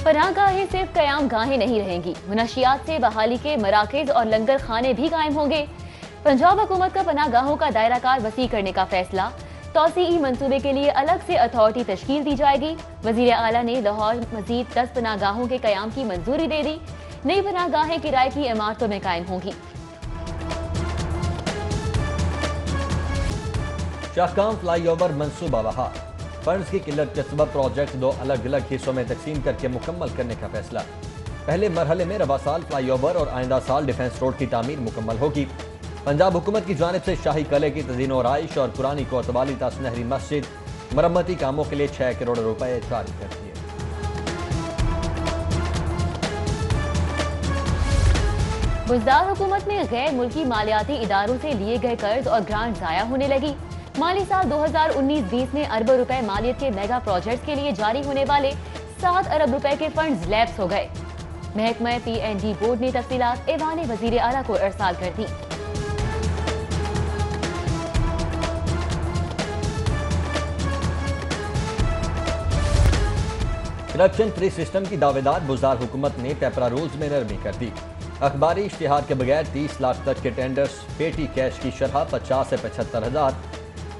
पनाहगाहें सिर्फ कयाम गाहें नहीं रहेंगी, मुनशियात से बहाली के मराकज और लंगर खाने भी कायम होंगे। पंजाब हुकूमत का पनाहगाहों का दायरा कार वसी करने का फैसला। तौसीई मंसूबे के लिए अलग से अथॉरिटी तश्कील दी जाएगी। वजीर आला ने लाहौर मजीद 10 पनाहगाहों के कयाम की मंजूरी दे दी। नई पनाहगाहें किराए की इमारतों में कायम होंगी। शाहकाम फ्लाई ओवर मंसूबा बहाल। फंड्स की किल्लत के सबब प्रोजेक्ट 2 अलग अलग हिस्सों में तकसीम करके मुकम्मल करने का फैसला। पहले मरहले में रवा साल फ्लाई ओवर और आइंदा साल डिफेंस रोड की तामीर मुकम्मल होगी। पंजाब हुकूमत की जानिब से शाही कले की तज़ीन और आइश और पुरानी कोतवाली तास नहरी मस्जिद मरम्मती कामों के लिए 6 करोड़ रुपए जारी कर दिए। बुज़दार हुकूमत में गैर मुल्की मालियाती इदारों से लिए गए कर्ज और ग्रांट जाया होने लगी। माली साल 2019-20 में अरबों रुपए मालियत के मेगा प्रोजेक्ट्स के लिए जारी होने वाले 7 अरब रुपए के फंड्स लैप्स हो गए। महकमा PND बोर्ड ने तफसीलात ऐवान वजीर आला को इरसाल कर दी। करप्शन फ्री सिस्टम की दावेदार बुज़दार हुकूमत ने पेपरा रूल्स में नरमी कर दी। अखबारी इश्तिहार के बगैर 30 लाख तक के टेंडर्स, पेटी कैश की शरह 50 से 75 हजार।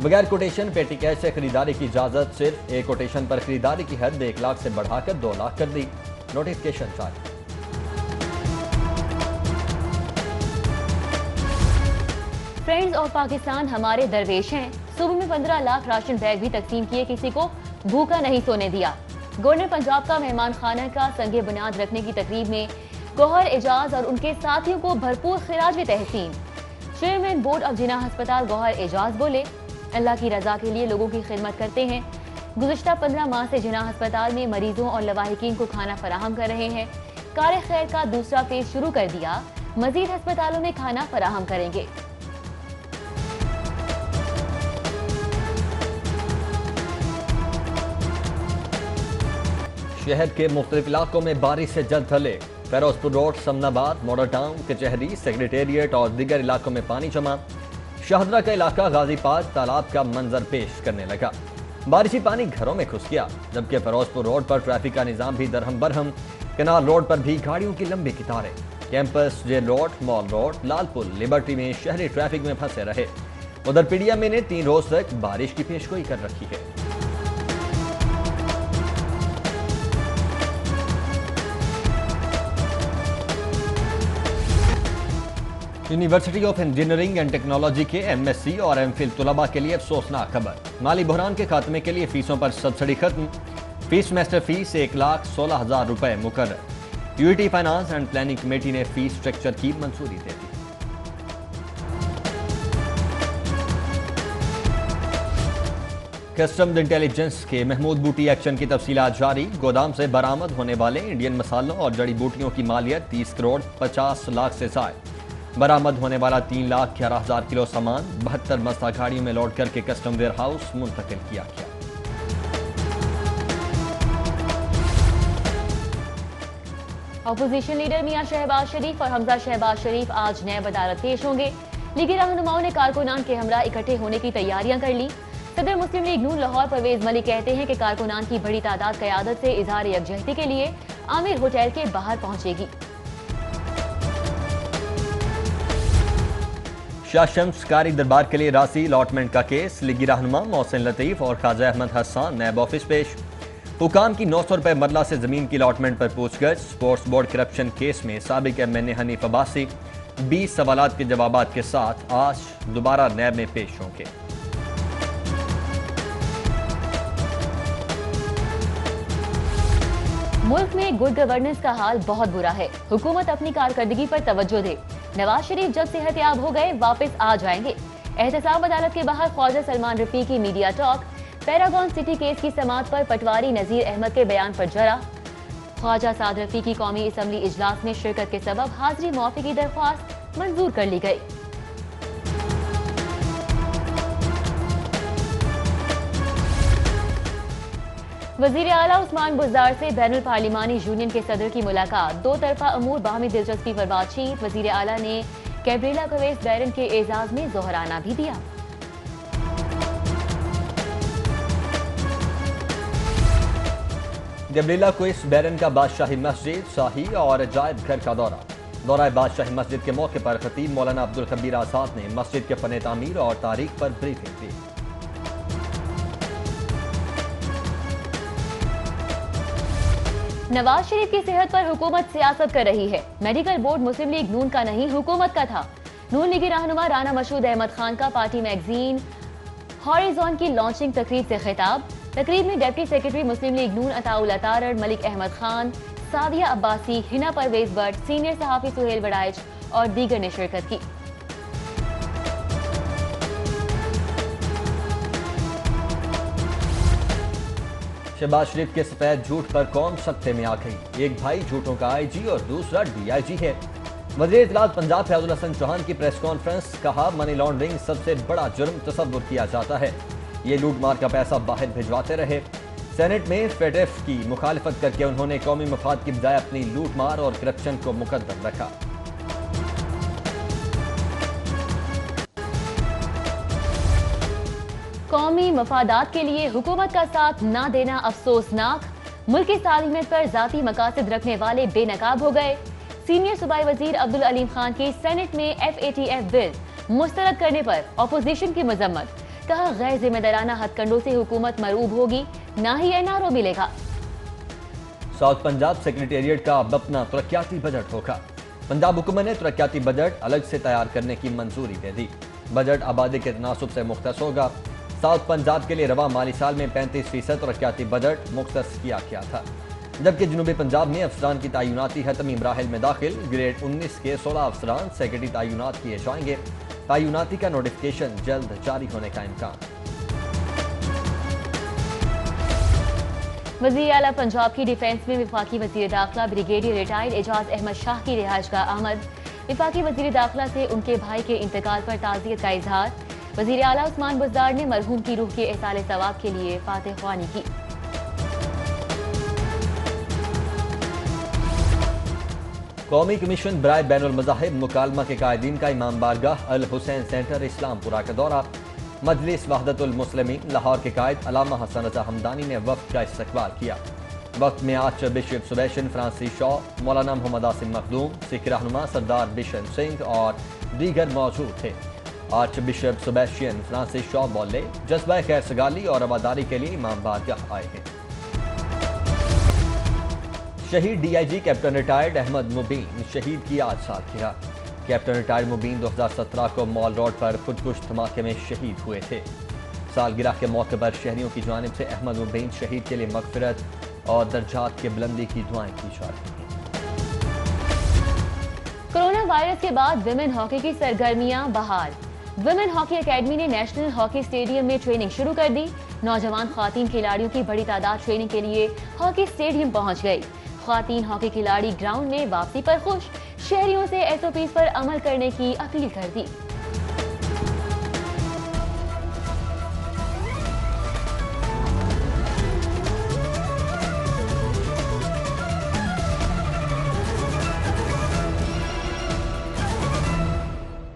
बगैर कोटेशन पेटी कैश से खरीदारी की इजाजत सिर्फ एक कोटेशन पर खरीदारी की हद 1 लाख से बढ़ाकर 2 लाख कर दी। नोटिफिकेशन जारी। फ्रेंड्स ऑफ पाकिस्तान हमारे दरवेश हैं। सूबे में 15 लाख राशन बैग भी तकसीम किए, किसी को भूखा नहीं सोने दिया। गवर्नर पंजाब का मेहमान खाना का संगे बुनियाद रखने की तकरीब में गौहर एजाज और उनके साथियों को भरपूर खिराज तहसीन। चेयरमैन बोर्ड ऑफ जिना हस्पताल गौहर एजाज बोले, अल्लाह की रजा के लिए लोगों की खिदमत करते हैं। गुज़िश्ता 15 माह से जिना हस्पताल में मरीजों और लवाहिकीन को खाना फराहम कर रहे हैं। कार खैर का दूसरा फेज शुरू कर दिया, मजीद अस्पतालों में खाना फराहम करेंगे। शहर के मुख्तलिफ इलाकों में बारिश से जल थले। Ferozepur road, Samanabad, model town, कचहरी, सेक्रेटेरिएट और दीगर इलाकों में पानी जमा। शाहदरा का इलाका गाजी पार्क तालाब का मंजर पेश करने लगा। बारिशी पानी घरों में घुस गया, जबकि फेरोजपुर रोड पर ट्रैफिक का निजाम भी दरहम बरहम। कनाल रोड पर भी गाड़ियों की लंबी कतारें। Campus, jail road, mall road, Lalpul, Liberty में शहरी ट्रैफिक में फंसे रहे। उधर पीडीएम ने 3 रोज तक बारिश की पेशगोई कर रखी है। University of engineering and technology के MSc और MPhil तलबा के लिए अफसोसनाक खबर। माली बहरान के खात्मे के लिए फीसों पर सब्सिडी खत्म। फीस सेमेस्टर फीस 1,16,000 रुपए मुकर्रर। UET finance and planning committee ने फीस स्ट्रक्चर की मंजूरी दे दी। कस्टम्स इंटेलिजेंस के महमूद बूटी एक्शन की तफसीलात जारी। गोदाम से बरामद होने वाले इंडियन मसालों और जड़ी बूटियों की मालियत 30 करोड़ 50 लाख से जायद। बरामद होने वाला 3,11,000 किलो सामान 72 मस्ता गाड़ियों में लोड करके कस्टम वेयर हाउस मुंतकिल किया गया। अपोजिशन लीडर मियां शहबाज शरीफ और हमजा शहबाज शरीफ आज नैब अदालत पेश होंगे। लीगी रहनुमाओं ने कारकुनान के हमरा इकट्ठे होने की तैयारियां कर ली। सदर मुस्लिम लीग नून लाहौर परवेज मलिक कहते हैं कि कारकुनान की बड़ी तादाद क़यादत से इजहार यकजहती के लिए आमिर होटल के बाहर पहुंचेगी। शाह शम्स कारी दरबार के लिए रासी अलॉटमेंट का केस। लीगी रहनुमा मोहसिन लतीफ और ख्वाजा अहमद हसन नैब ऑफिस पेश। हुकाम की 900 रुपए मरला से जमीन की अलॉटमेंट पर पूछगछ। स्पोर्ट्स बोर्ड करप्शन केस में साबिक MNA हनीफ अब्बासी 20 सवालात के जवाबात के साथ आज दोबारा नैब में पेश होंगे। मुल्क में गुड गवर्नेंस का हाल बहुत बुरा है। हुकूमत अपनी कारकर्दगी पर तवज्जो दे। नवाज शरीफ जब सेहतयाब हो गए वापस आ जाएंगे। एहतसाब अदालत के बाहर ख्वाजा सलमान रफी की media talk. Paragon city case की समाअत पर पटवारी नजीर अहमद के बयान पर जरा। ख्वाजा साद रफी की कौमी असम्बली इजलास में शिरकत के सबब हाजिरी मुआफी की दरख्वास्त मंजूर कर ली गई। वजीर आला उस्मान बुज़दार से बैनुल पार्लिमानी यूनियन के सदर की मुलाकात। 2 तरफा अमूर बाहमी दिलचस्पी पर बातचीत। वजीर आला ने कैब्रिला कवेस बैरन के एजाज में जोहराना भी दिया। گبریلا کوئس بیرن کا بادشاہی مسجد شاہی اور عجائب گھر کا دورہ بادشاہی مسجد کے موقع پر خطیب مولانا عبدالخبیر آزاد نے مسجد کے فن تعمیر اور تاریخ پر بریفنگ دی۔ نواز شریف کی صحت پر حکومت سیاست کر رہی ہے۔ میڈیکل بورڈ مسلم لیگ نون کا نہیں، حکومت کا تھا۔ نون لیگی رہنما رانا مشہود احمد خان کا پارٹی میگزین ہاریزون کی لانچنگ تقریب سے خطاب۔ تقریب میں ڈپٹی سیکرٹری مسلم لیگ نون عطاء اللہ تارڑ، ملک احمد خان، سعدیہ عباسی، ہنا پرویز بٹ، سینئر صحافی سہیل وڑائچ اور دیگر نے شرکت کی۔ شہباز شریف کے سفید جھوٹ پر قوم سکتے میں آ گئی۔ ایک بھائی جھوٹوں کا آئی جی اور دوسرا ڈی آئی جی ہے۔ وزیر اطلاعات پنجاب فیاض الحسن چوہان کی پریس کانفرنس، کہا منی لانڈرنگ سب سے بڑا جرم تصور کیا جاتا ہے، یہ لوٹ مار کا پیسہ باہر بھجواتے رہے۔ سینٹ میں فیڈیف کی مخالفت کر کے انہوں نے قومی مفاد کی بجائے اپنی لوٹ مار اور کرپشن کو مقدم رکھا۔ قومی مفادات کے لیے حکومت کا ساتھ نہ دینا افسوسناک، ملک کی تعلیمیت پر ذاتی مقاصد رکھنے والے بے نقاب ہو گئے۔ سینئر صوبائی وزیر عبدالعلیم خان کی سینٹ میں FATF بل مسترد کرنے پر اپوزیشن کی مذمت، کہا غیر ذمہ دارانہ ہتھ کنڈوں سے حکومت مرعوب ہوگی، نہ ہی NRO ملے گا۔ ساؤتھ پنجاب سیکریٹریٹ کا اب اپنا ترقیاتی بجٹ ہوگا۔ پنجاب حکومت نے ترقیاتی بجٹ الگ سے تیار کرنے کی منظوری دے دی۔ بجٹ آبادی کے تناسب سے مختص ہوگا۔ ساؤتھ پنجاب کے لیے رواں مالی سال میں 35% ترقیاتی بجٹ مختص کیا گیا تھا، جبکہ جنوبی پنجاب میں افسران کی تعیناتی حتمی مراحل میں داخل گریڈ 19 کے 16 افسران سیکرٹری تعینات کیے جائیں گے۔ تعیناتی کا نوٹیفکیشن جلد جاری ہونے کا امکان۔ وزیر اعلیٰ پنجاب کی ڈیفنس میں وفاقی وزیر داخلہ بریگیڈیئر ریٹائرڈ اعجاز احمد شاہ کی رہائش گاہ آمد۔ وفاقی وزیر داخلہ سے ان کے بھائی کے انتقال پر تعزیت کا اظہار۔ وزیر اعلیٰ عثمان بزدار نے مرحوم کی روح کے ایصال ثواب کے لیے فاتح خوانی کی۔ قومی کمیشن برائے بین المذاہب مکالمہ کے قائدین کا امام بارگاہ الحسین سینٹر اسلام پورہ کا دورہ۔ مجلس وحدت المسلمین لاہور کے قائد علامہ حسن رضا ہمدانی نے وفد کا استقبال کیا۔ وقت میں آرچ بشپ سبیشن فرانسس شاہ، مولانا محمد عاصم مخدوم، سکھ رہنما سردار بشن سنگھ اور دیگر موجود تھے۔ آرچ بشپ سبیشن فرانسس شاہ بولے، جذبہ خیر سگالی اور رواداری کے لیے امام بارگاہ آئے ہیں۔ شہید D I G captain retired Ahmed Mubeen شہید کی آج سالگرہ۔ کیپٹن ریٹائرڈ مبین 2017 کو مال روڈ پر خودکش دھماکے میں شہید ہوئے تھے۔ سالگرہ کے موقع پر شہریوں کی جانب سے احمد مبین شہید کے لیے مغفرت اور درجات کے بلندی کی دعائیں کی جا رہی ہیں۔ کورونا وائرس کے بعد ویمن ہاکی کی سرگرمیاں بحال۔ ویمن ہاکی اکیڈمی نے نیشنل ہاکی اسٹیڈیم میں ٹریننگ شروع کر دی۔ نوجوان خواتین کھلاڑیوں کی بڑی تعداد ٹریننگ کے لیے ہاکی اسٹیڈیم پہنچ گئی۔ خواتین ہاکی کھلاڑی گراؤنڈ میں واپسی پر خوش، شہریوں سے SOPs پر عمل کرنے کی اپیل کر دی۔